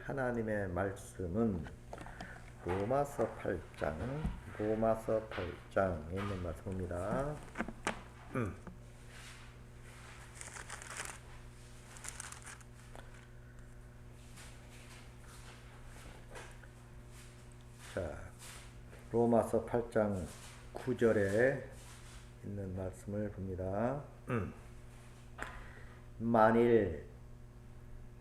하나님의 말씀은 로마서 8장에 있는 말씀입니다. 자, 로마서 8장 9절에 있는 말씀을 봅니다. 만일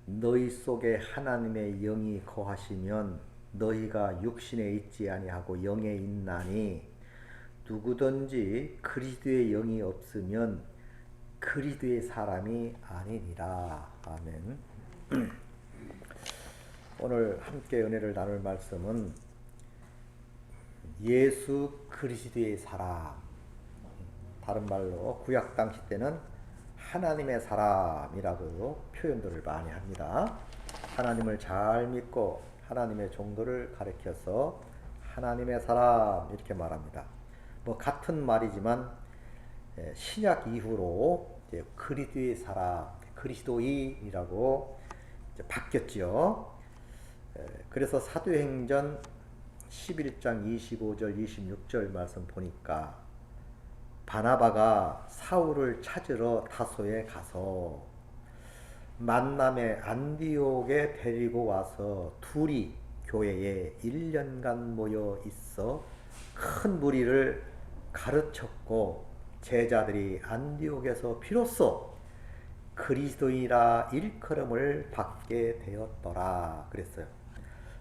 너희 속에 하나님의 영이 거하시면 너희가 육신에 있지 아니하고 영에 있나니 누구든지 그리스도의 영이 없으면 그리스도의 사람이 아니니라. 아멘. 오늘 함께 은혜를 나눌 말씀은 예수 그리스도의 사람, 다른 말로 구약 당시 때는 하나님의 사람이라고 표현들을 많이 합니다. 하나님을 잘 믿고 하나님의 종들을 가리켜서 하나님의 사람 이렇게 말합니다. 뭐 같은 말이지만 신약 이후로 이제 그리스도의 사람, 그리스도인이라고 이제 바뀌었지요. 그래서 사도행전 11장 25절 26절 말씀 보니까 바나바가 사울을 찾으러 다소에 가서 만남의 안디옥에 데리고 와서 둘이 교회에 1년간 모여 있어 큰 무리를 가르쳤고 제자들이 안디옥에서 비로소 그리스도인이라 일컬음을 받게 되었더라 그랬어요.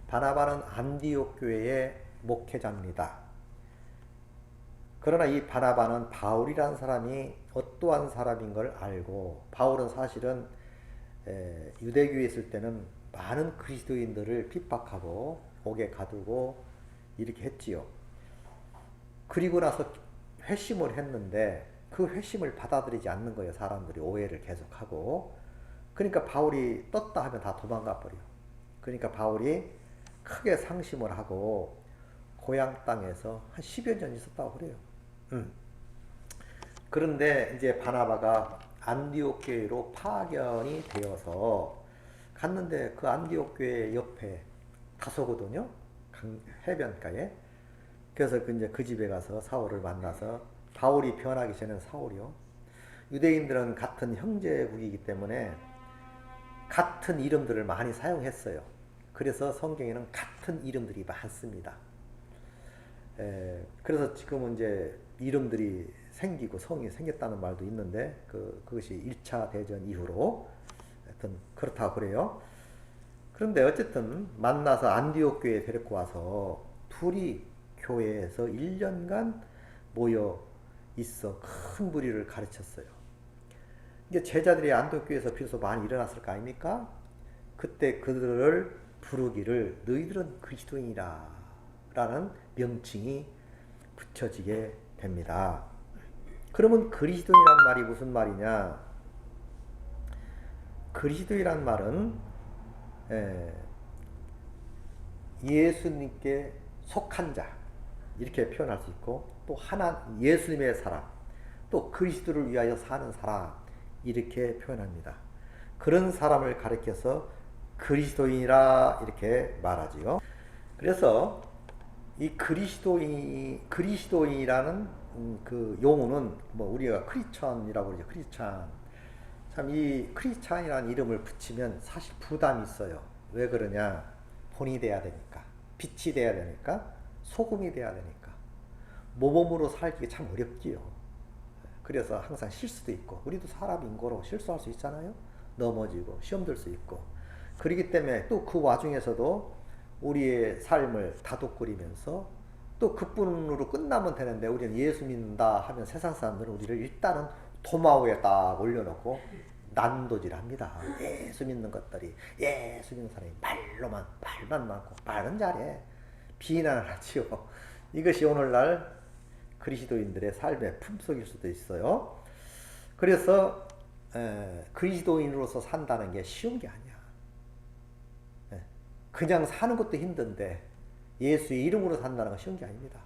바나바는 안디옥 교회의 목회자입니다. 그러나 이 바나바는 바울이라는 사람이 어떠한 사람인 걸 알고, 바울은 사실은 유대교에 있을 때는 많은 그리스도인들을 핍박하고 옥에 가두고 이렇게 했지요. 그리고 나서 회심을 했는데 그 회심을 받아들이지 않는 거예요. 사람들이 오해를 계속하고. 그러니까 바울이 떴다 하면 다 도망가 버려요. 그러니까 바울이 크게 상심을 하고 고향 땅에서 한 10여 년 있었다고 그래요. 그런데 이제 바나바가 안디옥 교회로 파견이 되어서 갔는데 그 안디옥 교회 옆에 다소거든요. 해변가에. 그래서 이제 그 집에 가서 사울을 만나서, 바울이 변하기 전에는 사울이요. 유대인들은 같은 형제국이기 때문에 같은 이름들을 많이 사용했어요. 그래서 성경에는 같은 이름들이 많습니다. 그래서 지금은 이제 이름들이 생기고 성이 생겼다는 말도 있는데 그것이 1차 대전 이후로 하여튼 그렇다고 그래요. 그런데 어쨌든 만나서 안디옥 교회에 데리고 와서 둘이 교회에서 1년간 모여 있어 큰 무리를 가르쳤어요. 이제 제자들이 안디옥 교회에서 비로소 많이 일어났을 거 아닙니까? 그때 그들을 부르기를 너희들은 그리스도인이라 라는 명칭이 붙여지게 됩니다. 그러면 그리스도인이란 말이 무슨 말이냐? 그리스도인이란 말은 예수님께 속한 자 이렇게 표현할 수 있고, 또 예수님의 사람, 또 그리스도를 위하여 사는 사람 이렇게 표현합니다. 그런 사람을 가리켜서 그리스도인이라 이렇게 말하지요. 그래서 이 그리스도인이라는 그 용어는 뭐 우리가 크리스천이라고 그러죠. 크리스천. 참 이 크리스천이라는 이름을 붙이면 사실 부담이 있어요. 왜 그러냐? 본이 돼야 되니까, 빛이 돼야 되니까, 소금이 돼야 되니까. 모범으로 살기 참 어렵지요. 그래서 항상 실수도 있고, 우리도 사람인 거로 실수할 수 있잖아요. 넘어지고 시험 들 수 있고. 그렇기 때문에 또 그 와중에서도 우리의 삶을 다독거리면서 또 그뿐으로 끝나면 되는데, 우리는 예수 믿는다 하면 세상 사람들은 우리를 일단은 도마 위에 딱 올려놓고 난도질합니다. 예수 믿는 것들이, 예수 믿는 사람이 말만 많고 말은 잘해, 비난을 하지요. 이것이 오늘날 그리스도인들의 삶의 품속일 수도 있어요. 그래서 그리스도인으로서 산다는 게 쉬운 게 아니야. 그냥 사는 것도 힘든데 예수의 이름으로 산다는 건 쉬운 게 아닙니다.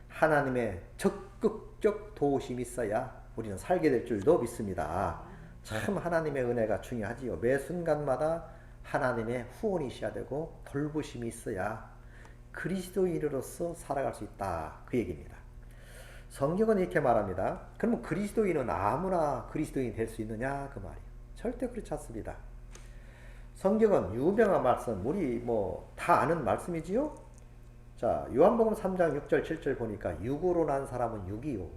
하나님의 적극적 도우심이 있어야 우리는 살게 될 줄도 믿습니다. 참 하나님의 은혜가 중요하지요. 매 순간마다 하나님의 후원이셔야 되고 돌보심이 있어야 그리스도인으로서 살아갈 수 있다. 그 얘기입니다. 성경은 이렇게 말합니다. 그러면 그리스도인은 아무나 그리스도인이 될 수 있느냐? 그 말이에요. 절대 그렇지 않습니다. 성경은 유명한 말씀, 우리 뭐 다 아는 말씀이지요? 자, 요한복음 3장 6절 7절 보니까 육으로 난 사람은 육이요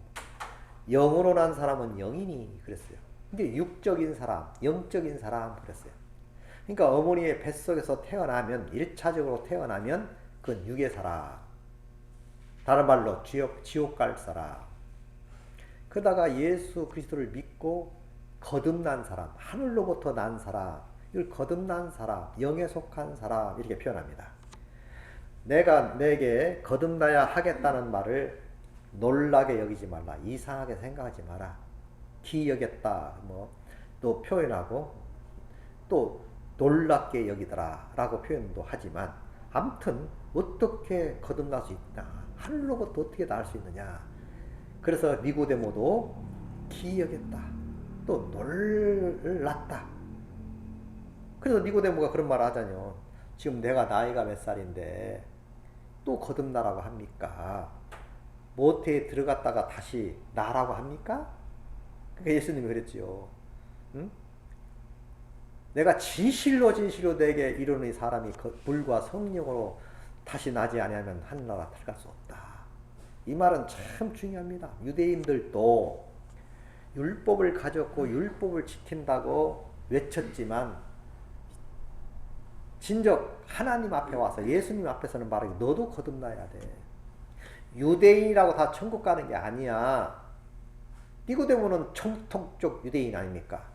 영으로 난 사람은 영이니 그랬어요. 이게 육적인 사람, 영적인 사람 그랬어요. 그러니까 어머니의 뱃속에서 태어나면 1차적으로 태어나면 그건 육의 사람. 다른 말로 지옥 갈 사람. 그러다가 예수 그리스도를 믿고 거듭난 사람, 하늘로부터 난 사람, 이걸 거듭난 사람, 영에 속한 사람 이렇게 표현합니다. 내가 내게 거듭나야 하겠다는 말을 놀라게 여기지 말라. 이상하게 생각하지 마라. 기여겼다 또 표현하고 또 놀랍게 여기더라 라고 표현도 하지만 아무튼 어떻게 거듭날 수 있냐, 하늘로부터 어떻게 날 수 있느냐. 그래서 니고데모도 기여겼다, 또 놀랐다. 그래서 니고데모가 그런 말을 하잖아요. 지금 내가 나이가 몇 살인데 또 거듭나라고 합니까? 모태에 들어갔다가 다시 나라고 합니까? 그러니까 예수님이 그랬지요. 응? 내가 진실로 내게 이르는 사람이 물과 성령으로 다시 나지 아니하면 하늘나라 들어갈 수 없다. 이 말은 참 중요합니다. 유대인들도 율법을 가졌고 율법을 지킨다고 외쳤지만 진정 하나님 앞에 와서 예수님 앞에서는 말하기 너도 거듭나야 돼. 유대인이라고 다 천국 가는 게 아니야. 니고데모는 정통적 유대인 아닙니까?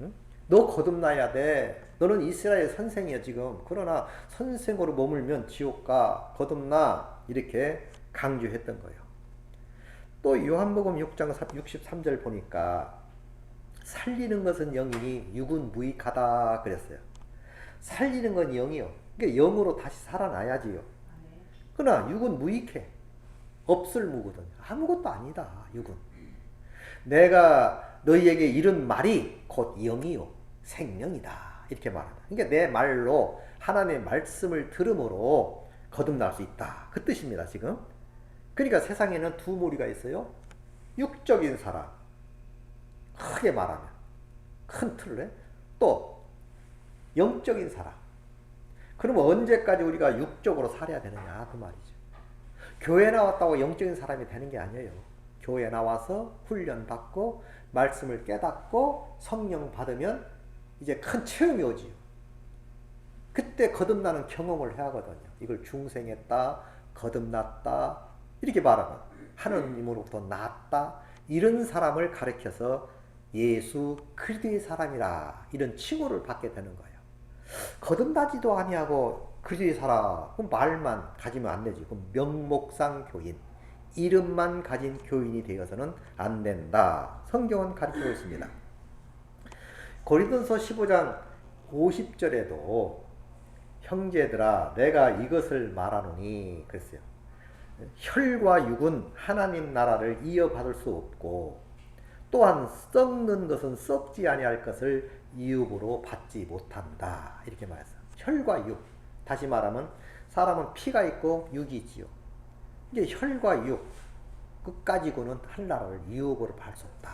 응? 너 거듭나야 돼. 너는 이스라엘 선생이야 지금. 그러나 선생으로 머물면 지옥 가. 거듭나. 이렇게 강조했던 거예요. 또 요한복음 6장 63절 보니까 살리는 것은 영이니 육은 무익하다 그랬어요. 살리는 건 영이요. 그러니까 영으로 다시 살아나야지요. 그러나 육은 무익해. 없을 무거든. 아무것도 아니다. 육은. 내가 너희에게 이른 말이 곧 영이요 생명이다. 이렇게 말한다. 그러니까 내 말로 하나님의 말씀을 들음으로 거듭날 수 있다. 그 뜻입니다. 지금. 그러니까 세상에는 두 무리가 있어요. 육적인 사람. 크게 말하면. 큰 틀로 해. 또 영적인 사람. 그러면 언제까지 우리가 육적으로 살아야 되느냐 그 말이죠. 교회 나왔다고 영적인 사람이 되는 게 아니에요. 교회 나와서 훈련받고 말씀을 깨닫고 성령 받으면 이제 큰 체험이 오지요. 그때 거듭나는 경험을 해야 하거든요. 이걸 중생했다, 거듭났다 이렇게 말하면 하느님으로부터 났다 이런 사람을 가르쳐서 예수 그리스도의 사람이라 이런 칭호를 받게 되는 거예요. 거듭나지도 아니하고 그리스도의 사람 그럼 말만 가지면 안 되지. 그럼 명목상 교인 이름만 가진 교인이 되어서는 안 된다. 성경은 가르치고 있습니다. 고린도서 15장 50절에도 형제들아 내가 이것을 말하노니 그랬어요. 혈과 육은 하나님 나라를 이어받을 수 없고 또한 썩는 것은 썩지 아니할 것을 이육으로 받지 못한다. 이렇게 말했어요. 혈과 육. 다시 말하면 사람은 피가 있고 육이 있지요. 이게 혈과 육 끝까지고는 하늘나라를 유혹으로 받을 수 없다.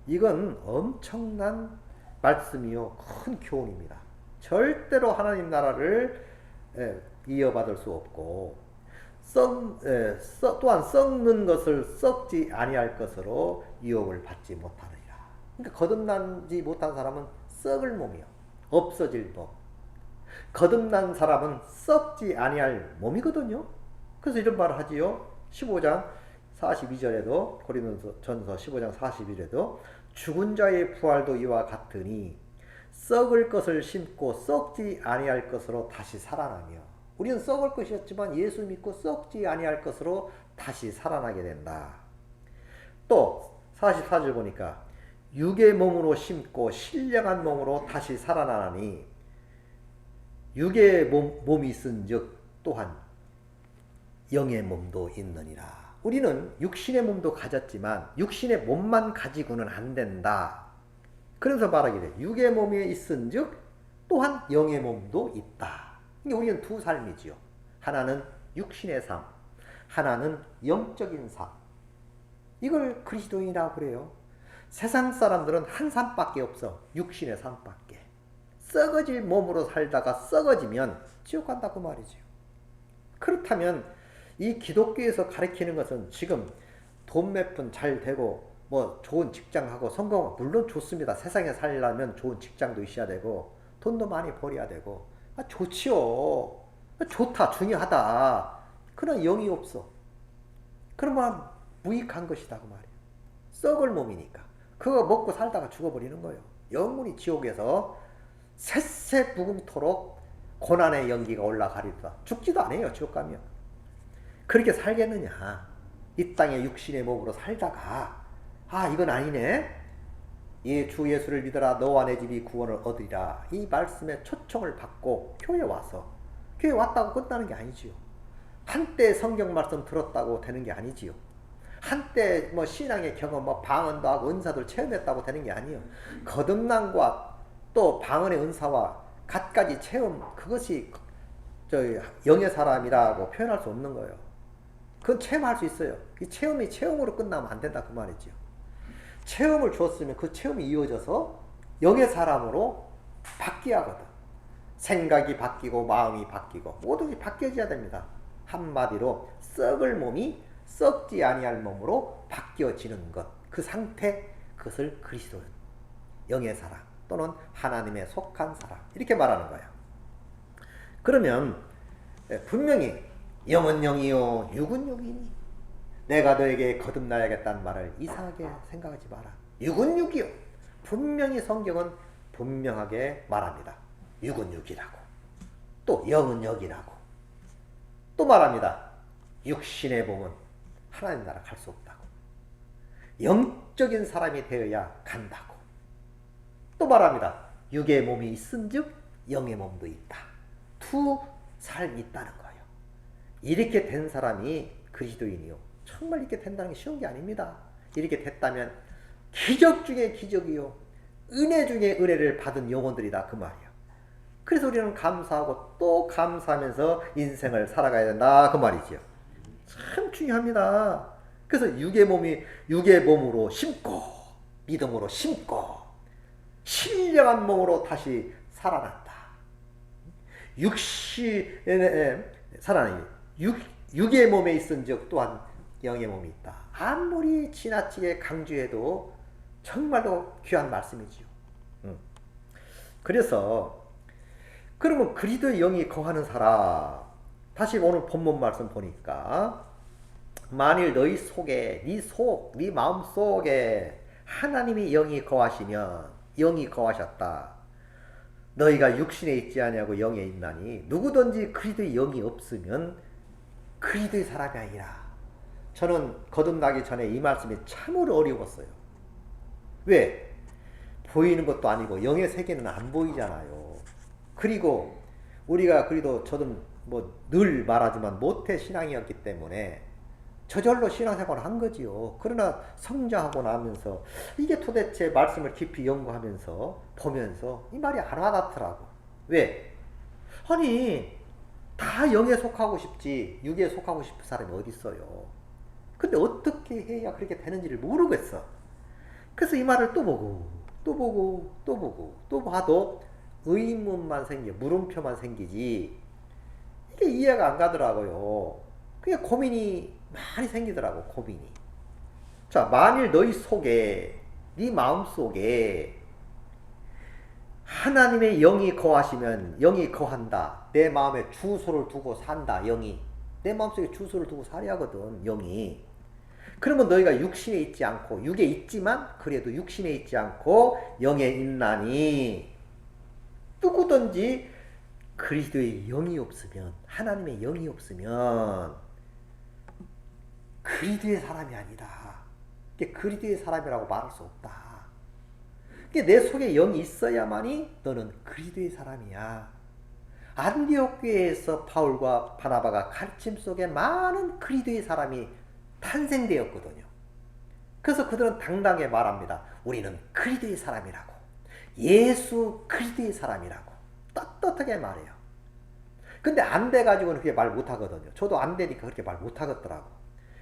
이건 엄청난 말씀이요 큰 교훈입니다. 절대로 하나님 나라를 이어받을 수 없고 또한 썩는 것을 썩지 아니할 것으로 유혹을 받지 못하느니라. 그러니까 거듭나지 못한 사람은 썩을 몸이요 없어질 몸. 거듭난 사람은 썩지 아니할 몸이거든요. 그래서 이런 말을 하지요. 15장 42절에도 고린도전서 15장 41절에도 죽은 자의 부활도 이와 같으니 썩을 것을 심고 썩지 아니할 것으로 다시 살아나며 우리는 썩을 것이었지만 예수 믿고 썩지 아니할 것으로 다시 살아나게 된다. 또 44절 보니까 육의 몸으로 심고 신령한 몸으로 다시 살아나니 육의 몸이 있은즉 또한 영의 몸도 있느니라. 우리는 육신의 몸도 가졌지만 육신의 몸만 가지고는 안 된다. 그래서 말하게 돼. 육의 몸이 있은즉 또한 영의 몸도 있다. 그러니까 우리는 두 삶이지요. 하나는 육신의 삶, 하나는 영적인 삶. 이걸 그리스도인이라고 그래요. 세상 사람들은 한 삶밖에 없어. 육신의 삶밖에. 썩어질 몸으로 살다가 썩어지면 지옥 간다고 말이지요. 그렇다면 이 기독교에서 가르치는 것은 지금 돈 몇 푼 잘 되고 뭐 좋은 직장하고 성공, 물론 좋습니다. 세상에 살려면 좋은 직장도 있어야 되고 돈도 많이 벌어야 되고 좋지요. 좋다, 중요하다. 그러나 영이 없어. 그러면 무익한 것이다 그 말이에요. 썩을 몸이니까 그거 먹고 살다가 죽어버리는 거예요. 영원히 지옥에서 새새무궁토록 고난의 연기가 올라가리다. 죽지도 않아요. 지옥 가면. 그렇게 살겠느냐. 이 땅에 육신의 몸으로 살다가 이건 아니네. 주 예수를 믿어라. 너와 내 집이 구원을 얻으리라. 이 말씀에 초청을 받고 교회 와서 교회 왔다고 끝나는 게 아니지요. 한때 성경 말씀 들었다고 되는 게 아니지요. 한때 뭐 신앙의 경험, 뭐 방언도 하고 은사도 체험했다고 되는 게 아니에요. 거듭남과 또 방언의 은사와 갖가지 체험, 그것이 영의 사람이라고 표현할 수 없는 거예요. 그건 체험할 수 있어요. 이 체험이 체험으로 끝나면 안 된다 그 말이죠. 체험을 주었으면 그 체험이 이어져서 영의 사람으로 바뀌어야 하거든. 생각이 바뀌고 마음이 바뀌고 모든 게 바뀌어져야 됩니다. 한마디로 썩을 몸이 썩지 아니할 몸으로 바뀌어지는 것, 그 상태, 그것을 그리스도 영의 사람 또는 하나님에 속한 사람 이렇게 말하는 거예요. 그러면 분명히 영은 영이요 육은 육이니 내가 너에게 거듭나야겠다는 말을 이상하게 생각하지 마라. 육은 육이요. 분명히 성경은 분명하게 말합니다. 육은 육이라고. 또 영은 영이라고. 또 말합니다. 육신의 몸은 하나님 나라 갈 수 없다고. 영적인 사람이 되어야 간다고. 또 말합니다. 육의 몸이 있은즉 영의 몸도 있다. 두 삶이 있다는 거예요. 이렇게 된 사람이 그리스도인이요. 정말 이렇게 된다는 게 쉬운 게 아닙니다. 이렇게 됐다면 기적 중에 기적이요. 은혜 중에 은혜를 받은 영혼들이다 그 말이에요. 그래서 우리는 감사하고 또 감사하면서 인생을 살아가야 된다 그 말이죠. 참 중요합니다. 그래서 육의 몸으로 심고 믿음으로 심고 신령한 몸으로 다시 살아난다. 육의 몸에 있은즉 또한 영의 몸이 있다. 아무리 지나치게 강조해도 정말로 귀한 말씀이지요. 그래서 그러면 그리스도의 영이 거하는 사람, 다시 오늘 본문 말씀 보니까 만일 너희 속에 네 마음 속에 하나님의 영이 거하시면 영이 거하셨다. 너희가 육신에 있지 아니하고 영에 있나니 누구든지 그리스도의 영이 없으면 그리스도의 사람이 아니라. 저는 거듭나기 전에 이 말씀이 참으로 어려웠어요. 왜? 보이는 것도 아니고 영의 세계는 안 보이잖아요. 그리고 우리가 그래도 저는 뭐 늘 말하지만 모태 신앙이었기 때문에 저절로 신앙생활을 한 거지요. 그러나 성장하고 나면서 이게 도대체 말씀을 깊이 연구하면서 보면서 이 말이 안 와닿더라고. 왜? 아니 다 영에 속하고 싶지 육에 속하고 싶은 사람이 어디 있어요. 근데 어떻게 해야 그렇게 되는지를 모르겠어. 그래서 이 말을 또 보고 또 봐도 의문만 물음표만 생기지 이게 이해가 안 가더라고요. 그게 고민이 많이 생기더라고. 고민이. 자, 만일 너희 속에 네 마음속에 하나님의 영이 거하시면 영이 거한다. 내 마음에 주소를 두고 산다. 영이 내 마음속에 주소를 두고 살아야 하거든. 영이. 그러면 너희가 육신에 있지 않고 육에 있지만 그래도 육신에 있지 않고 영에 있나니 누구든지 그리스도의 영이 없으면 하나님의 영이 없으면 그리스도의 사람이 아니다. 그리스도의 사람이라고 말할 수 없다. 내 속에 영이 있어야만이 너는 그리스도의 사람이야. 안디옥 교회에서 바울과 바나바가 가르침 속에 많은 그리스도의 사람이 탄생되었거든요. 그래서 그들은 당당하게 말합니다. 우리는 그리스도의 사람이라고. 예수 그리스도의 사람이라고. 떳떳하게 말해요. 근데 안 돼가지고는 그렇게 말 못하거든요. 저도 안 되니까 그렇게 말 못하겠더라고.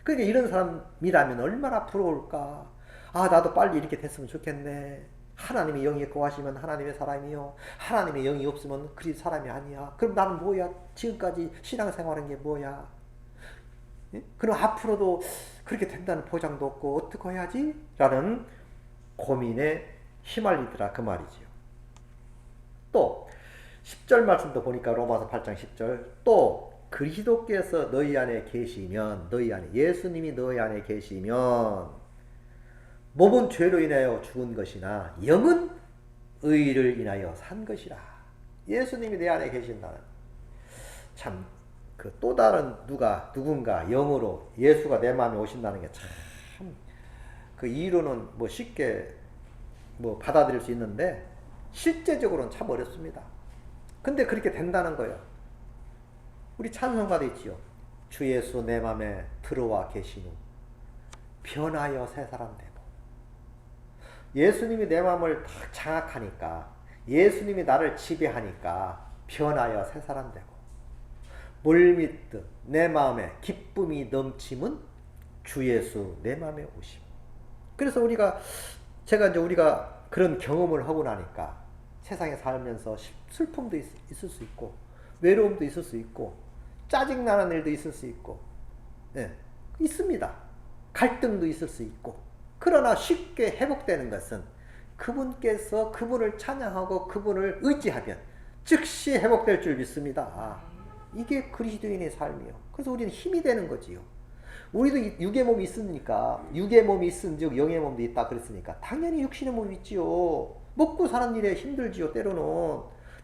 그러니까 이런 사람이라면 얼마나 부러울까. 아, 나도 빨리 이렇게 됐으면 좋겠네. 하나님의 영이 거하시면 하나님의 사람이요, 하나님의 영이 없으면 그리 사람이 아니야. 그럼 나는 뭐야? 지금까지 신앙생활한 게 뭐야? 예? 그럼 앞으로도 그렇게 된다는 보장도 없고 어떻게 해야지? 라는 고민에 휘말리더라 그 말이지요. 또 10절 말씀도 보니까 로마서 8장 10절, 또 그리스도께서 너희 안에 계시면, 너희 안에, 예수님이 너희 안에 계시면 몸은 죄로 인하여 죽은 것이나 영은 의를 인하여 산 것이라. 예수님이 내 안에 계신다는, 참 그 또 다른 누군가 영으로 예수가 내 마음에 오신다는 게 참 그 이론은 뭐 쉽게 뭐 받아들일 수 있는데 실제적으로는 참 어렵습니다. 근데 그렇게 된다는 거예요. 우리 찬송가도 있지요. 주 예수 내 맘에 들어와 계신 후 변하여 새 사람 되고. 예수님이 내 마음을 딱 장악하니까, 예수님이 나를 지배하니까 변하여 새 사람 되고, 물밀듯 내 마음에 기쁨이 넘침은 주 예수 내 마음에 오심. 그래서 우리가 그런 경험을 하고 나니까 세상에 살면서 슬픔도 있을 수 있고, 외로움도 있을 수 있고, 짜증나는 일도 있을 수 있고, 네, 있습니다. 갈등도 있을 수 있고. 그러나 쉽게 회복되는 것은 그분께서 그분을 찬양하고 그분을 의지하면 즉시 회복될 줄 믿습니다. 이게 그리스도인의 삶이요. 그래서 우리는 힘이 되는 거지요. 우리도 육의 몸이 있으니까, 육의 몸이 있은즉 영의 몸도 있다 그랬으니까 당연히 육신의 몸이 있지요. 먹고 사는 일에 힘들지요.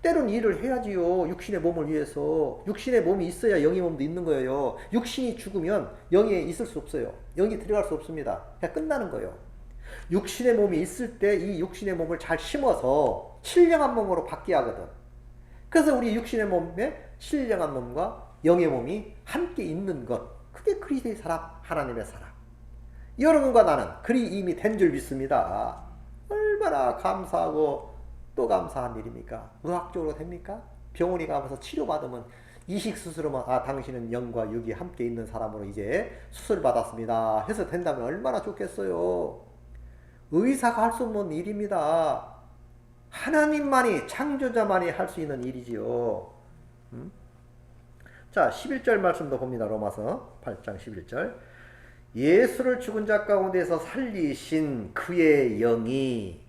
때로는 일을 해야지요. 육신의 몸을 위해서. 육신의 몸이 있어야 영의 몸도 있는 거예요. 육신이 죽으면 영이 있을 수 없어요. 영이 들어갈 수 없습니다. 그냥 끝나는 거예요. 육신의 몸이 있을 때 이 육신의 몸을 잘 심어서 신령한 몸으로 바뀌어야 하거든. 그래서 우리 육신의 몸에 신령한 몸과 영의 몸이 함께 있는 것, 그게 그리스도의 사람, 하나님의 사람. 여러분과 나는 그리 이미 된 줄 믿습니다. 얼마나 감사하고 또 감사한 일입니까? 의학적으로 됩니까? 병원에 가면서 치료받으면 이식수술로만 당신은 영과 육이 함께 있는 사람으로 이제 수술받았습니다 해서 된다면 얼마나 좋겠어요. 의사가 할 수 없는 일입니다. 하나님만이, 창조자만이 할 수 있는 일이지요. 자, 11절 말씀도 봅니다. 로마서 8장 11절. 예수를 죽은 자 가운데서 살리신 그의 영이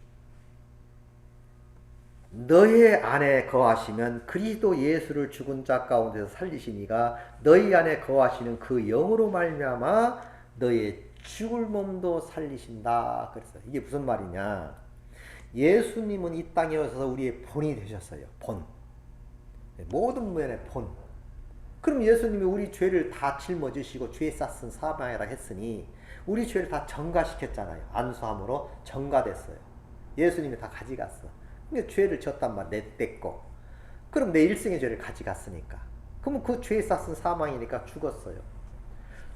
너희 안에 거하시면, 그리스도 예수를 죽은 자 가운데서 살리신 이가 너희 안에 거하시는 그 영으로 말미암아 너희의 죽을 몸도 살리신다. 그래서 이게 무슨 말이냐? 예수님은 이 땅에 오셔서 우리의 본이 되셨어요. 본. 모든 면의 본. 그럼 예수님이 우리 죄를 다 짊어지시고 죄 쌌은 사망이라 했으니 우리 죄를 다 전가시켰잖아요. 안수함으로 전가됐어요. 예수님이 다 가져갔어. 근데 죄를 졌단 말, 냈고. 그럼 내 일생의 죄를 가져갔으니까. 그러면 그 죄 쌌은 사망이니까 죽었어요.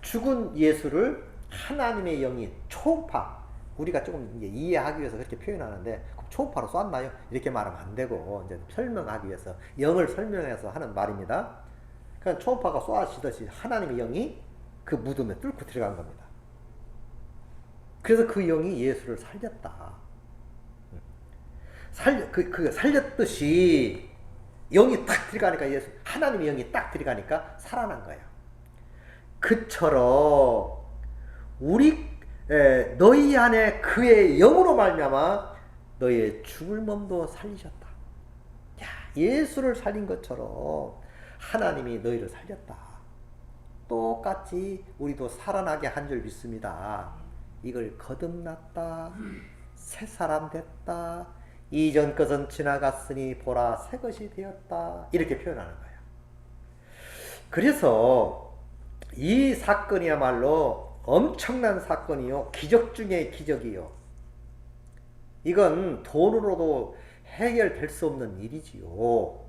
죽은 예수를 하나님의 영이 초음파, 우리가 조금 이제 이해하기 위해서 그렇게 표현하는데, 초음파로 쐈나요? 이렇게 말하면 안 되고, 이제 설명하기 위해서, 영을 설명해서 하는 말입니다. 그냥 초음파가 쏘아지듯이 하나님의 영이 그 무덤에 뚫고 들어간 겁니다. 그래서 그 영이 예수를 살렸다. 살렸듯이 영이 딱 들어가니까, 하나님의 영이 딱 들어가니까 살아난 거예요. 그처럼 너희 안에 그의 영으로 말미암아 너희의 죽을 몸도 살리셨다. 야, 예수를 살린 것처럼 하나님이 너희를 살렸다. 똑같이 우리도 살아나게 한 줄 믿습니다. 이걸 거듭났다, 새 사람 됐다, 이전 것은 지나갔으니 보라 새 것이 되었다, 이렇게 표현하는 거예요. 그래서 이 사건이야말로 엄청난 사건이요, 기적 중에 기적이요. 이건 돈으로도 해결될 수 없는 일이지요.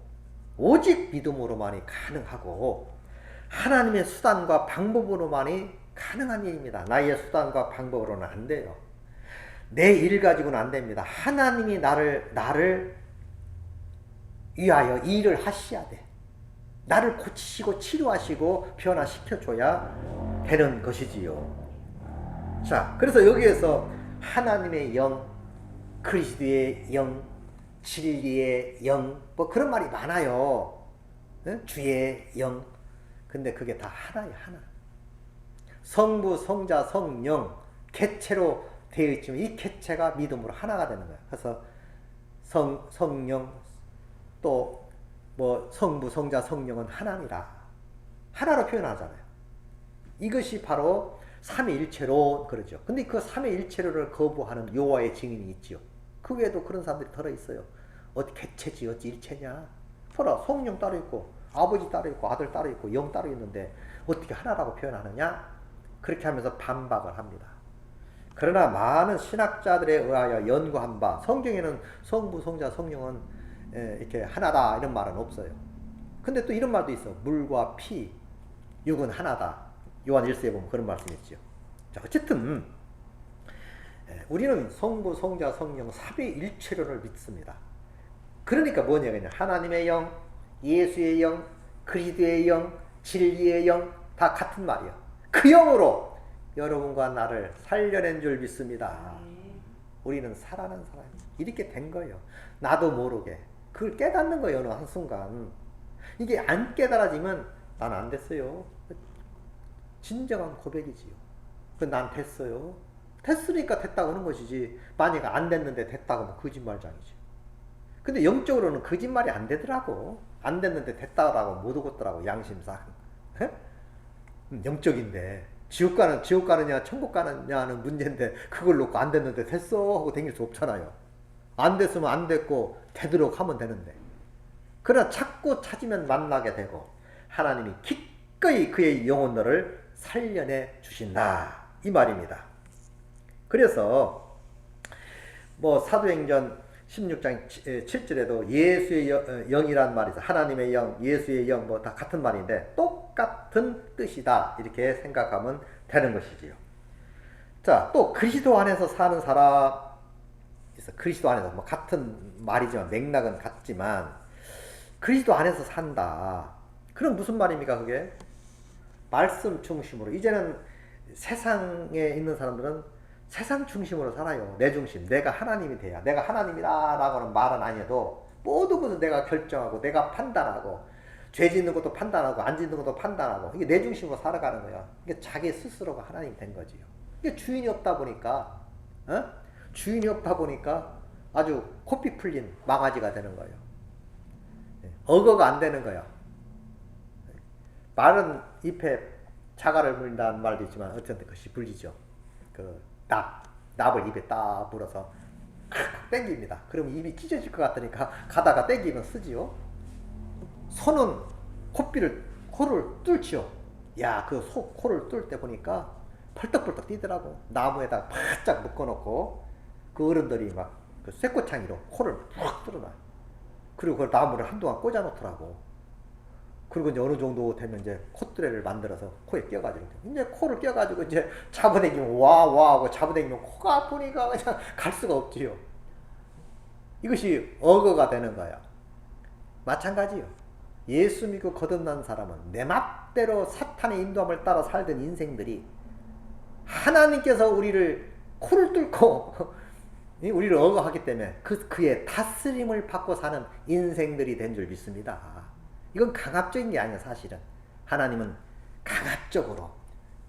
오직 믿음으로만이 가능하고 하나님의 수단과 방법으로만이 가능한 일입니다. 나의 수단과 방법으로는 안 돼요. 내 일 가지고는 안 됩니다. 하나님이 나를 위하여 일을 하셔야 돼. 나를 고치시고 치료하시고 변화시켜줘야 되는 것이지요. 자, 그래서 여기에서 하나님의 영, 그리스도의 영, 진리의 영, 뭐 그런 말이 많아요. 주의 영. 근데 그게 다 하나예요, 하나. 성부, 성자, 성령, 객체로 되어 있지만 이 객체가 믿음으로 하나가 되는 거예요. 그래서 성령, 또 뭐 성부, 성자, 성령은 하나니라. 하나로 표현하잖아요. 이것이 바로 삼위일체로 그러죠. 근데 그 삼위일체로를 거부하는 여호와의 증인이 있지요. 그 외에도 그런 사람들이 들어 있어요. 어디 객체지 어찌 일체냐. 보라, 성령 따로 있고 아버지 따로 있고 아들 따로 있고 영 따로 있는데 어떻게 하나라고 표현하느냐. 그렇게 하면서 반박을 합니다. 그러나 많은 신학자들에 의하여 연구한 바 성경에는 성부, 성자, 성령은 이렇게 하나다 이런 말은 없어요. 근데 또 이런 말도 있어. 물과 피, 육은 하나다. 요한 1서에 보면 그런 말씀이 있죠. 자, 어쨌든 우리는 성부, 성자, 성령 삼위일체론을 믿습니다. 그러니까 뭐냐 그냥 하나님의 영, 예수의 영, 그리스도의 영, 진리의 영 다 같은 말이야. 그 영으로 여러분과 나를 살려낸 줄 믿습니다. 우리는 살아난 사람이 이렇게 된 거예요. 나도 모르게 그걸 깨닫는 거예요. 어느 한순간 이게 안 깨달아지면 난 안 됐어요. 진정한 고백이지요. 난 됐어요. 됐으니까 됐다고 하는 것이지 만약 안 됐는데 됐다고 하면 거짓말장이지. 근데 영적으로는 거짓말이 안 되더라고. 안 됐는데 됐다고 못 오겠더라고. 양심상. 영적인데 지옥 가느냐 천국 가느냐는 문제인데 그걸 놓고 안 됐는데 됐어 하고 다닐 수 없잖아요. 안 됐으면 안 됐고 되도록 하면 되는데. 그러나 자꾸 찾으면 만나게 되고 하나님이 기꺼이 그의 영혼들을 살려내 주신다 이 말입니다. 그래서 뭐 사도행전 16장 7절에도 예수의 영이란 말이 있어. 하나님의 영, 예수의 영 뭐 다 같은 말인데 똑같은 뜻이다 이렇게 생각하면 되는 것이지요. 자, 또 그리스도 안에서 사는 사람 있어. 그리스도 안에서 뭐 같은 말이지만 맥락은 같지만 그리스도 안에서 산다. 그럼 무슨 말입니까 그게? 말씀 중심으로. 이제는 세상에 있는 사람들은 세상 중심으로 살아요. 내 중심. 내가 하나님이 돼야. 내가 하나님이다 라고는 말은 아니어도 모든 것을 내가 결정하고 내가 판단하고 죄 짓는 것도 판단하고 안 짓는 것도 판단하고 이게 내 중심으로 살아가는 거야. 이게 자기 스스로가 하나님이 된 거지요. 이게 주인이 없다 보니까 주인이 없다 보니까 아주 코피 풀린 망아지가 되는 거예요. 어거가 안 되는 거야. 마른 잎에 자갈을 물린다는 말도 있지만 어쨌든 그것이 불리죠. 납을 입에 딱 물어서 땡깁니다. 그러면 입이 찢어질 것 같으니까 가다가 땡기면 쓰지요. 손은 코를 뚫지요. 야, 그 코를 뚫을 때 보니까 펄떡펄떡 뛰더라고. 나무에다 바짝 묶어놓고 그 어른들이 막 그 쇠꼬창이로 코를 푹 뚫어놔요. 그리고 그 나무를 한동안 꽂아놓더라고. 그리고 이제 어느 정도 되면 이제 콧뚜레를 만들어서 코에 껴가지고 이제 코를 껴가지고 이제 잡아당기면 와 하고 잡아당기면 코가 아프니까 그냥 갈 수가 없지요. 이것이 어거가 되는 거야. 마찬가지요. 예수 믿고 거듭난 사람은 내 맘대로 사탄의 인도함을 따라 살던 인생들이 하나님께서 우리를 코를 뚫고 우리를 어거하기 때문에 그의 다스림을 받고 사는 인생들이 된 줄 믿습니다. 이건 강압적인 게 아니에요. 사실은 하나님은 강압적으로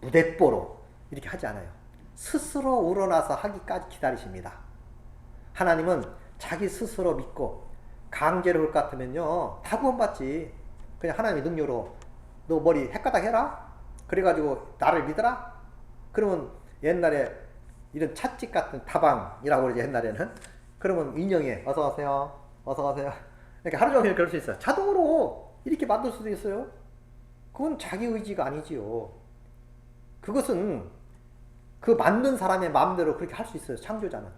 무대뽀로 이렇게 하지 않아요. 스스로 우러나서 하기까지 기다리십니다. 하나님은 자기 스스로 믿고 강제로 할 것 같으면요 다 구원받지. 그냥 하나님의 능력으로 너 머리 헷가닥 해라 그래가지고 나를 믿어라. 그러면 옛날에 이런 찻집 같은 다방이라고 그러지 옛날에는. 그러면 인형에 어서가세요 어서가세요 이렇게 하루 종일 그럴 수 있어요. 자동으로 이렇게 만들 수도 있어요. 그건 자기 의지가 아니지요. 그것은 그 만든 사람의 마음대로 그렇게 할 수 있어요. 창조자는.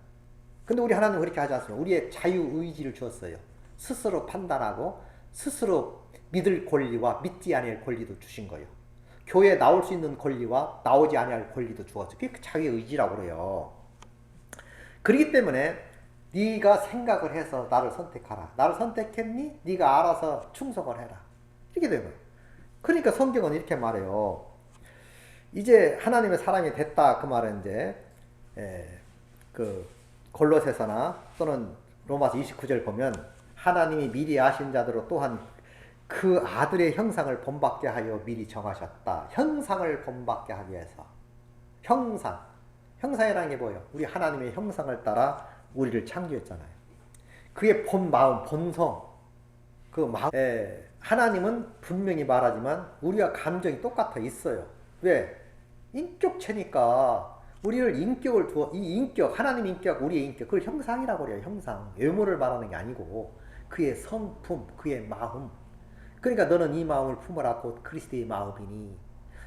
근데 우리 하나님은 그렇게 하지 않습니다. 우리의 자유의지를 주었어요. 스스로 판단하고 스스로 믿을 권리와 믿지 아니할 권리도 주신 거예요. 교회에 나올 수 있는 권리와 나오지 아니할 권리도 주었어요. 그게 자유의지라고 그래요. 그렇기 때문에 네가 생각을 해서 나를 선택하라. 나를 선택했니? 네가 알아서 충성을 해라. 이렇게 되는 거예요. 그러니까 성경은 이렇게 말해요. 이제 하나님의 사람이 됐다 그 말은 이제 그 골로새서나 또는 로마서 29절 보면 하나님이 미리 아신 자들로 또한 그 아들의 형상을 본받게 하여 미리 정하셨다. 형상을 본받게 하기 위해서. 형상이라는 게 뭐예요? 우리 하나님의 형상을 따라 우리를 창조했잖아요. 그의 본 마음, 본성, 그 마음. 하나님은 분명히 말하지만 우리와 감정이 똑같아 있어요. 왜? 인격체니까 우리를 인격을 두어, 이 인격, 하나님 인격, 우리의 인격, 그걸 형상이라고 그래요. 형상. 외모를 말하는 게 아니고 그의 성품, 그의 마음. 그러니까 너는 이 마음을 품어라 곧 그리스도의 마음이니.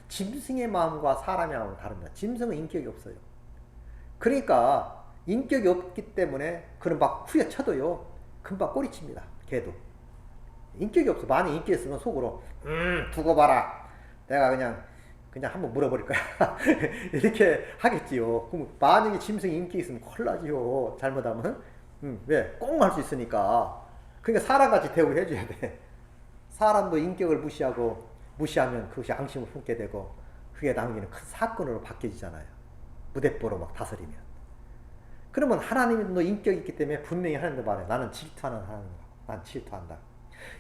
짐승의 마음과 사람의 마음은 다릅니다. 짐승은 인격이 없어요. 그러니까 인격이 없기 때문에 그는 막 후려쳐도요 금방 꼬리칩니다. 걔도 인격이 없어. 만약 인격이 있으면 속으로 두고 봐라. 내가 그냥 한번 물어버릴 거야. 이렇게 하겠지요. 그럼 만약에 짐승이 인격이 있으면 큰일 나지요. 잘못하면. 왜? 꽁 할 수 있으니까. 그러니까 사람같이 대우해줘야 돼. 사람도 인격을 무시하면 그것이 앙심을 품게 되고 그게 나중에는 큰 사건으로 바뀌어지잖아요. 무대뽀로 막 다스리면. 그러면 하나님도 인격이 있기 때문에 분명히 하나님도 말해요. 나는 질투하는 하나님이다. 난 질투한다.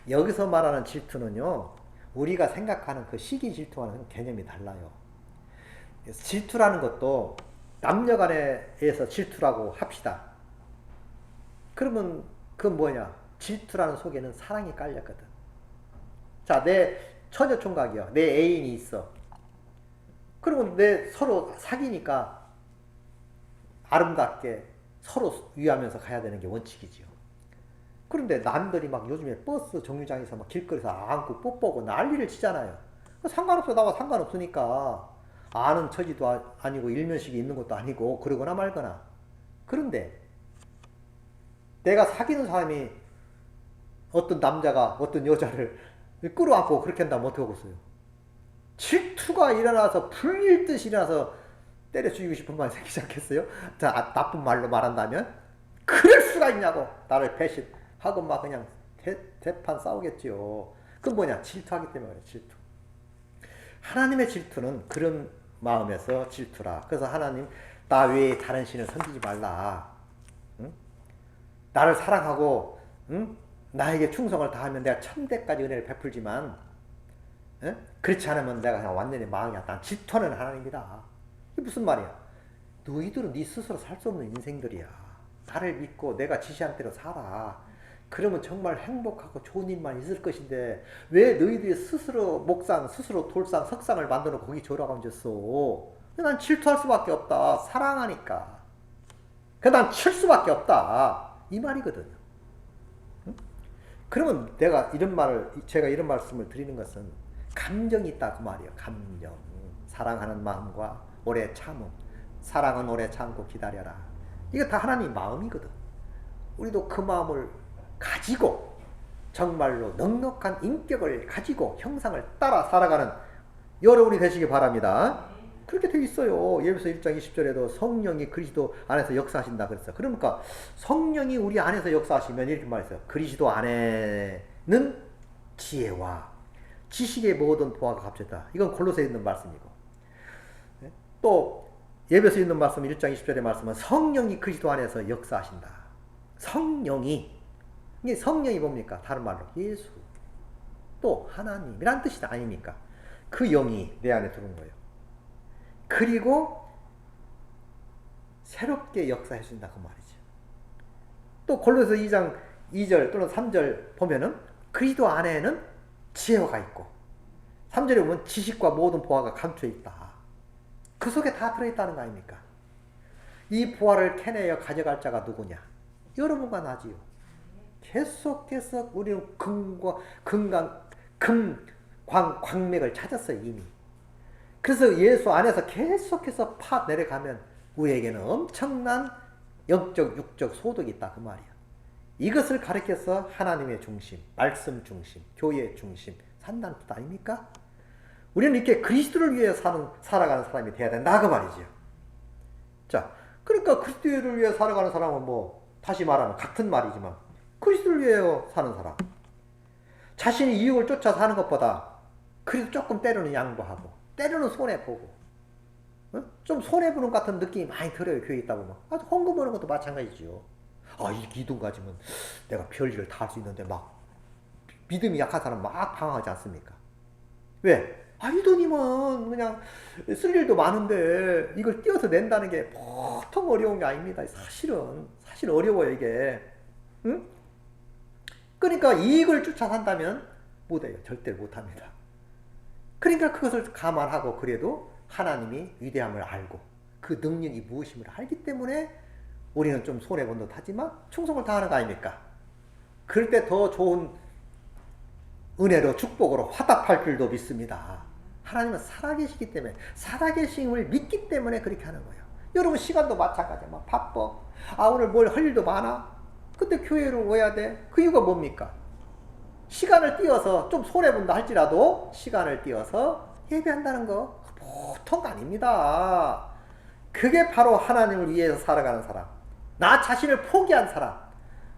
여기서 말하는 질투는요, 우리가 생각하는 그 시기 질투와는 개념이 달라요. 질투라는 것도 남녀 간에서 질투라고 합시다. 그러면 그건 뭐냐? 질투라는 속에는 사랑이 깔렸거든. 자, 내 처녀 총각이야. 내 애인이 있어. 그러면 서로 사귀니까 아름답게 서로 위하면서 가야 되는 게 원칙이지요. 그런데 남들이 막 요즘에 버스 정류장에서 막 길거리에서 안고 뽀뽀하고 난리를 치잖아요. 상관없어. 나와 상관없으니까. 아는 처지도 아니고 일면식이 있는 것도 아니고 그러거나 말거나. 그런데 내가 사귀는 사람이 어떤 남자가 어떤 여자를 끌어안고 그렇게 한다면 어떻게 하겠어요? 질투가 일어나서 불일 듯이 일어나서 때려 죽이고 싶은 마음이 생기지 않겠어요? 자, 나쁜 말로 말한다면 그럴 수가 있냐고. 나를 배신하고 막 그냥 대판 싸우겠지요. 그건 뭐냐? 질투하기 때문에 그래. 질투. 하나님의 질투는 그런 마음에서 질투라. 그래서 하나님, 나 외에 다른 신을 섬기지 말라. 응? 나를 사랑하고 응? 나에게 충성을 다하면 내가 천대까지 은혜를 베풀지만 응? 그렇지 않으면 내가 그냥 완전히 망이야. 난 질투하는 하나님이다. 이게 무슨 말이야? 너희들은 네 스스로 살 수 없는 인생들이야. 나를 믿고 내가 지시한 대로 살아. 그러면 정말 행복하고 좋은 일만 있을 것인데 왜 너희들이 스스로 목상, 스스로 돌상, 석상을 만들어 거기 조라고 앉았어? 난 질투할 수밖에 없다. 사랑하니까. 난 칠 수밖에 없다. 이 말이거든요. 응? 그러면 제가 이런 말씀을 드리는 것은 감정이 있다 그 말이에요. 감정. 사랑하는 마음과 오래 참음. 사랑은 오래 참고 기다려라. 이거 다 하나님 마음이거든. 우리도 그 마음을 가지고 정말로 넉넉한 인격을 가지고 형상을 따라 살아가는 여러분이 되시기 바랍니다. 그렇게 돼 있어요. 예배서 1장 20절에도 성령이 그리스도 안에서 역사하신다 그랬어요. 그러니까 성령이 우리 안에서 역사하시면 이렇게 말했어요. 그리스도 안에는 지혜와 지식의 모든 보화가 합쳐졌다. 이건 골로새에 있는 말씀이고, 또 예배서 있는 말씀 1장 20절의 말씀은 성령이 그리스도 안에서 역사하신다. 성령이, 이게 성령이 뭡니까? 다른 말로 예수, 또 하나님이란 뜻이 아닙니까? 그 영이 내 안에 들어온 거예요. 그리고 새롭게 역사해 준다 그 말이죠. 또 골로새 2장 2절 또는 3절 보면은 그리스도 안에는 지혜가 있고, 3절에 보면 지식과 모든 보화가 감춰 있다. 그 속에 다 들어있다는 거 아닙니까? 이 보화를 캐내어 가져갈 자가 누구냐? 여러분과 나지요. 계속해서 우리는 광맥을 찾았어요 이미. 그래서 예수 안에서 계속해서 파 내려가면 우리에게는 엄청난 영적 육적 소득이 있다 그 말이야. 이것을 가르쳐서 하나님의 중심, 말씀 중심, 교회 중심 산다는 뜻 아닙니까? 우리는 이렇게 그리스도를 위해 살아가는 사람이 돼야 된다 그 말이죠. 자, 그러니까 그리스도를 위해 살아가는 사람은 뭐 다시 말하면 같은 말이지만 그리스도를 위하여 사는 사람, 자신의 이익을 쫓아 사는 것보다 그래도 조금 때로는 양보하고 때로는 손해보고 좀 손해보는 것 같은 느낌이 많이 들어요. 교회에 있다 보면. 아주 헌금 보는 것도 마찬가지지요. 이 돈 가지면 내가 별일을 다 할 수 있는데 막 믿음이 약한 사람 막 방황하지 않습니까? 왜? 이 돈이면 그냥 쓸 일도 많은데 이걸 띄어서 낸다는 게 보통 어려운 게 아닙니다. 사실 어려워요, 이게. 응? 그러니까 이익을 쫓아 산다면 못해요. 절대 못합니다. 그러니까 그것을 감안하고 그래도 하나님이 위대함을 알고 그 능력이 무엇임을 알기 때문에 우리는 좀 손해본 듯 하지만 충성을 다하는 거 아닙니까? 그럴 때 더 좋은 은혜로 축복으로 화답할 줄도 믿습니다. 하나님은 살아계시기 때문에 살아계심을 믿기 때문에 그렇게 하는 거예요. 여러분 시간도 마찬가지야. 막 바빠. 오늘 뭘 할 일도 많아. 근데 교회로 와야 돼. 그 이유가 뭡니까? 시간을 띄어서 좀 손해본다 할지라도 시간을 띄어서 예배한다는 거 보통 아닙니다. 그게 바로 하나님을 위해서 살아가는 사람. 나 자신을 포기한 사람.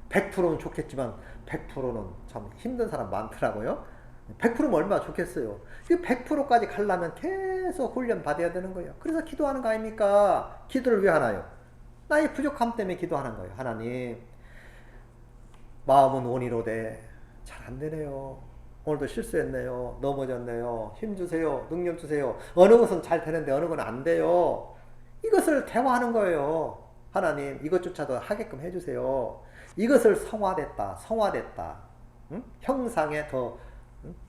100%는 좋겠지만 100%는 참 힘든 사람 많더라고요. 100%면 얼마나 좋겠어요. 그 100%까지 가려면 계속 훈련 받아야 되는 거예요. 그래서 기도하는 거 아닙니까? 기도를 왜 하나요? 나의 부족함 때문에 기도하는 거예요. 하나님, 마음은 원이로되 잘 안 되네요. 오늘도 실수했네요. 넘어졌네요. 힘 주세요. 능력 주세요. 어느 것은 잘 되는데 어느 건 안 돼요. 이것을 대화하는 거예요. 하나님, 이것조차도 하게끔 해주세요. 이것을 성화됐다. 응? 형상에 더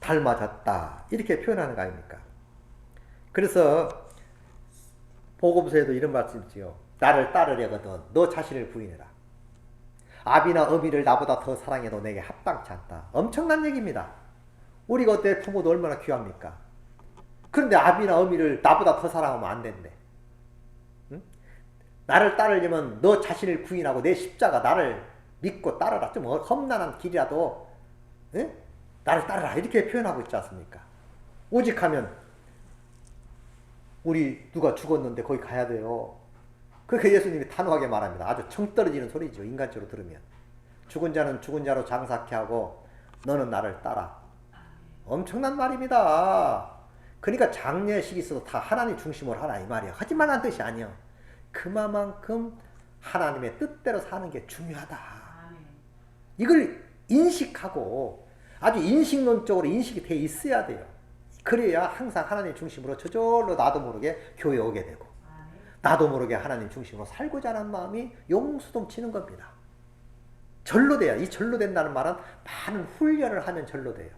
닮아졌다. 이렇게 표현하는 거 아닙니까? 그래서 보고서에도 이런 말씀이지요. 나를 따르려거든 너 자신을 부인해라. 아비나 어미를 나보다 더 사랑해도 내게 합당치 않다. 엄청난 얘기입니다. 우리가 어때? 부모도 얼마나 귀합니까? 그런데 아비나 어미를 나보다 더 사랑하면 안 된대. 응? 나를 따르려면 너 자신을 부인하고 내 십자가 나를 믿고 따르라. 좀 험난한 길이라도 응? 나를 따르라. 이렇게 표현하고 있지 않습니까? 오직 하면 우리 누가 죽었는데 거기 가야 돼요. 그렇게 예수님이 단호하게 말합니다. 아주 정 떨어지는 소리죠. 인간적으로 들으면. 죽은 자는 죽은 자로 장사케 하고 너는 나를 따라. 엄청난 말입니다. 그러니까 장례식이 있어도 다 하나님 중심으로 하라 이 말이에요. 하지 말라는 뜻이 아니에요. 그만큼 하나님의 뜻대로 사는 게 중요하다. 이걸 인식하고 아주 인식론적으로 인식이 돼 있어야 돼요. 그래야 항상 하나님 중심으로 저절로 나도 모르게 교회에 오게 되고 나도 모르게 하나님 중심으로 살고자 하는 마음이 용수동 치는 겁니다. 절로 돼요. 이 절로 된다는 말은 많은 훈련을 하면 절로 돼요.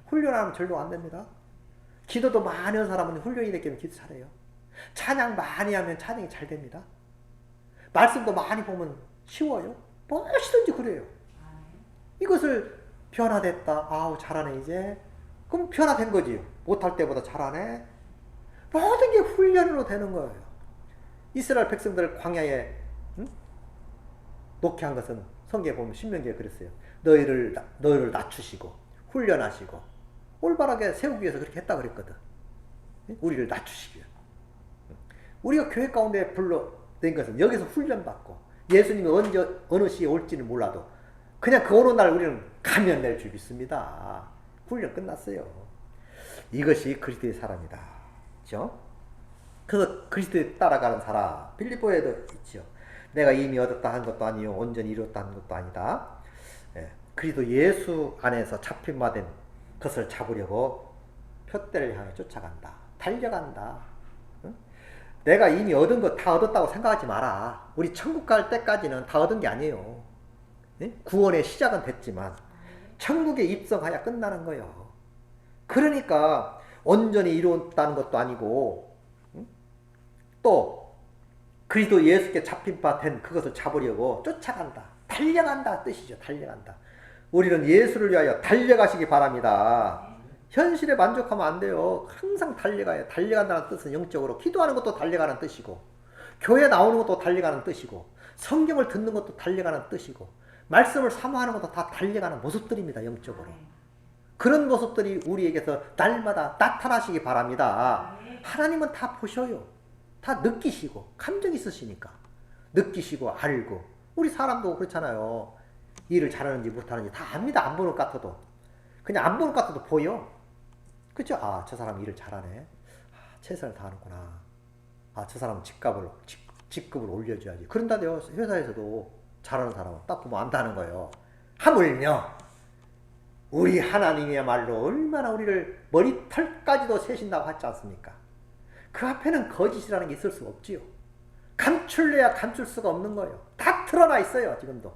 훈련하면 절로 안 됩니다. 기도도 많이 한 사람은 훈련이 됐기면 기도 잘해요. 찬양 많이 하면 찬양이 잘 됩니다. 말씀도 많이 보면 쉬워요. 무엇이든지 그래요. 이것을 변화됐다. 잘하네 이제. 그럼 변화된 거지. 못할 때보다 잘하네. 모든 게 훈련으로 되는 거예요. 이스라엘 백성들을 광야에 놓게 한 것은 성경에 보면 신명기에 그랬어요. 너희를 낮추시고 훈련하시고 올바르게 세우기 위해서 그렇게 했다 그랬거든. 우리를 낮추시기 위해. 우리가 교회 가운데 불러낸 것은 여기서 훈련받고 예수님이 언제 어느 시에 올지는 몰라도 그냥 그 어느 날 우리는 가면 낼 줄 믿습니다. 훈련 끝났어요. 이것이 그리스도의 사람이다. 그렇죠? 그래서 그리스도에 따라가는 사람. 빌립보에도 있죠. 내가 이미 얻었다 한 것도 아니요 온전히 이뤘다 한 것도 아니다. 그리스도 예수 안에서 잡힌 바 된 것을 잡으려고 표대를 향해 쫓아간다. 달려간다. 응? 내가 이미 얻은 거 다 얻었다고 생각하지 마라. 우리 천국 갈 때까지는 다 얻은 게 아니에요. 구원의 시작은 됐지만 천국에 입성하여 끝나는 거예요. 그러니까 온전히 이루었다는 것도 아니고 또 그리스도 예수께 잡힌 바 된 그것을 잡으려고 쫓아간다. 달려간다 뜻이죠. 달려간다. 우리는 예수를 위하여 달려가시기 바랍니다. 현실에 만족하면 안 돼요. 항상 달려가요. 달려간다는 뜻은 영적으로 기도하는 것도 달려가는 뜻이고 교회 나오는 것도 달려가는 뜻이고 성경을 듣는 것도 달려가는 뜻이고 말씀을 사모하는 것도 다 달려가는 모습들입니다. 영적으로. 그런 모습들이 우리에게서 날마다 나타나시기 바랍니다. 하나님은 다 보셔요. 다 느끼시고 감정 있으시니까 느끼시고 알고 우리 사람도 그렇잖아요. 일을 잘하는지 못하는지 다 압니다. 안 보는 것 같아도. 그냥 안 보는 것 같아도 보여. 그죠? 아, 저 사람 일을 잘하네. 아, 최선을 다하는구나. 아, 저 사람은 직급을 올려줘야지. 그런다대요. 회사에서도 잘하는 사람은 딱 보면 안다는 거예요. 하물며 우리 하나님이야말로 얼마나 우리를 머리털까지도 세신다고 하지 않습니까? 그 앞에는 거짓이라는 게 있을 수가 없지요. 감출래야 감출 수가 없는 거예요. 다 드러나 있어요, 지금도.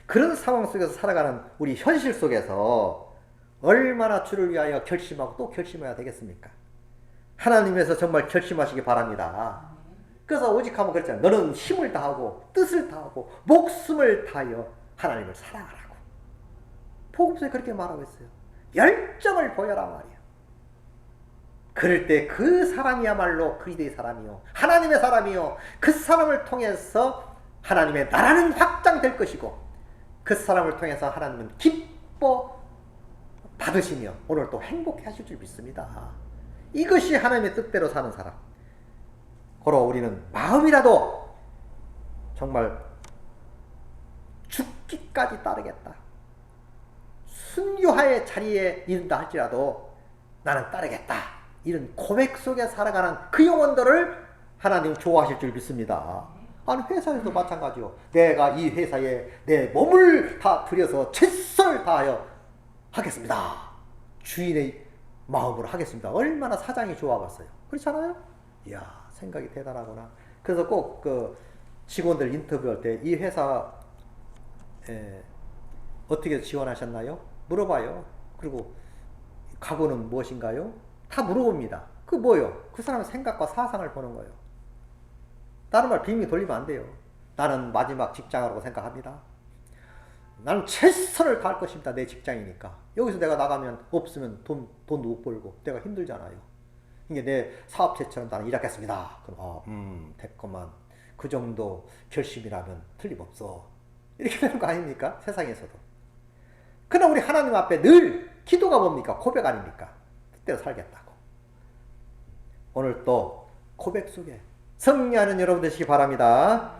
그런 상황 속에서 살아가는 우리 현실 속에서 얼마나 주를 위하여 결심하고 또 결심해야 되겠습니까? 하나님에서 정말 결심하시기 바랍니다. 그래서 오직 하면 그랬잖아요. 너는 힘을 다하고 뜻을 다하고 목숨을 다하여 하나님을 사랑하라고. 복음서에 그렇게 말하고 있어요. 열정을 보여라 말이야. 그럴 때 그 사람이야말로 그리스도의 사람이요, 하나님의 사람이요, 그 사람을 통해서 하나님의 나라는 확장될 것이고 그 사람을 통해서 하나님은 기뻐 받으시며 오늘 또 행복해 하실 줄 믿습니다. 이것이 하나님의 뜻대로 사는 사람. 고로 우리는 마음이라도 정말 죽기까지 따르겠다. 순교하의 자리에 이른다 할지라도 나는 따르겠다. 이런 고백 속에 살아가는 그 영혼들을 하나님 좋아하실 줄 믿습니다. 아니 회사에서도 마찬가지요. 내가 이 회사에 내 몸을 다 들여서 최선을 다하여 하겠습니다. 주인의 마음으로 하겠습니다. 얼마나 사장이 좋아하겠어요. 그렇잖아요? 이야, 생각이 대단하구나. 그래서 꼭 그 직원들 인터뷰할 때 이 회사 어떻게 지원하셨나요? 물어봐요. 그리고 각오는 무엇인가요? 다 물어봅니다. 그 뭐요? 그 사람의 생각과 사상을 보는 거예요. 다른 말 빙빙 돌리면 안 돼요. 나는 마지막 직장이라고 생각합니다. 나는 최선을 다할 것입니다. 내 직장이니까. 여기서 내가 나가면 없으면 돈도 못 벌고 내가 힘들잖아요. 이게 내 사업체처럼 나는 일하겠습니다. 그럼 됐구만. 그 정도 결심이라면 틀림없어. 이렇게 되는 거 아닙니까? 세상에서도. 그러나 우리 하나님 앞에 늘 기도가 뭡니까? 고백 아닙니까? 그때로 살겠다고. 오늘 또 고백 속에 승리하는 여러분 되시기 바랍니다.